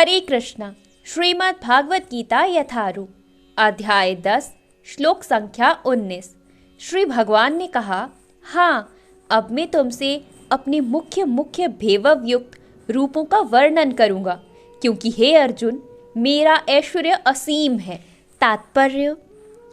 हरे कृष्णा। श्रीमद् भागवत गीता यथारूप अध्याय 10 श्लोक संख्या 19। श्री भगवान ने कहा, हाँ, अब मैं तुमसे अपने मुख्य भेवव युक्त रूपों का वर्णन करूंगा, क्योंकि हे अर्जुन, मेरा ऐश्वर्य असीम है। तात्पर्य,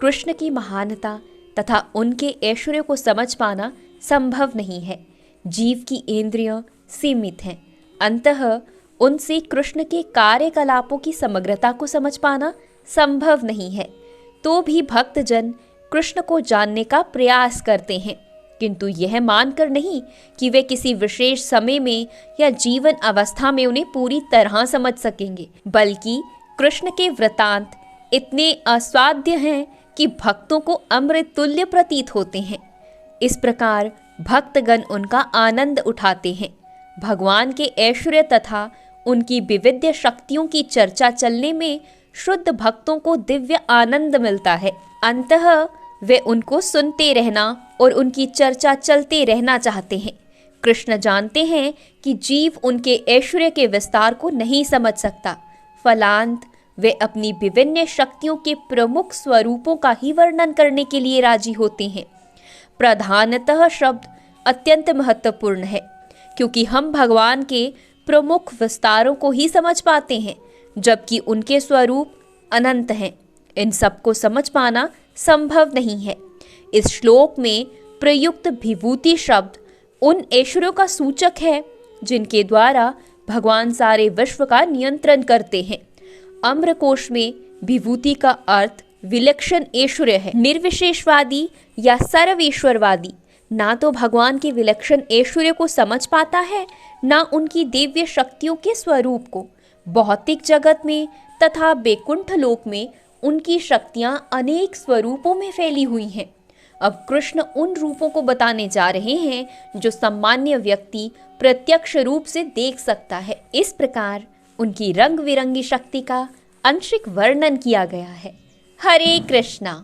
कृष्ण की महानता तथा उनके ऐश्वर्य को समझ पाना संभव नहीं है। जीव की इंद्रियां सीमित हैं, अंततः उनसे कृष्ण के कार्यकलापों की समग्रता को समझ पाना संभव नहीं है। तो भी भक्तजन कृष्ण को जानने का प्रयास करते हैं, किंतु यह मानकर नहीं कि वे किसी विशेष समय में या जीवन अवस्था में उन्हें पूरी तरह समझ सकेंगे, बल्कि कृष्ण के वृतांत इतने असाध्य हैं कि भक्तों को अमृत तुल्य प्रतीत होते हैं। इस प्रकार भक्तगण उनका आनंद उठाते हैं। भगवान के ऐश्वर्य तथा उनकी विविध शक्तियों की चर्चा चलने में शुद्ध भक्तों को दिव्य आनंद मिलता है। अंततः वे उनको सुनते रहना और उनकी चर्चा चलते रहना चाहते हैं। कृष्ण जानते हैं कि जीव उनके ऐश्वर्य के विस्तार को नहीं समझ सकता, फलांत वे अपनी विभिन्न शक्तियों के प्रमुख स्वरूपों का ही वर्णन करने के लिए राजी होते हैं। प्रधानतः शब्द अत्यंत महत्वपूर्ण है, क्योंकि हम भगवान के प्रमुख विस्तारों को ही समझ पाते हैं, जबकि उनके स्वरूप अनंत हैं। इन सबको समझ पाना संभव नहीं है। इस श्लोक में प्रयुक्त विभूति शब्द उन ऐश्वर्यों का सूचक है जिनके द्वारा भगवान सारे विश्व का नियंत्रण करते हैं। अम्रकोश में विभूति का अर्थ विलक्षण ऐश्वर्य है। निर्विशेषवादी या सर्वेश्वरवादी ना तो भगवान के विलक्षण ऐश्वर्य को समझ पाता है, ना उनकी दिव्य शक्तियों के स्वरूप को। भौतिक जगत में तथा बैकुंठ लोक में उनकी शक्तियां अनेक स्वरूपों में फैली हुई हैं। अब कृष्ण उन रूपों को बताने जा रहे हैं जो सामान्य व्यक्ति प्रत्यक्ष रूप से देख सकता है। इस प्रकार उनकी रंग बिरंगी शक्ति का आंशिक वर्णन किया गया है। हरे कृष्णा।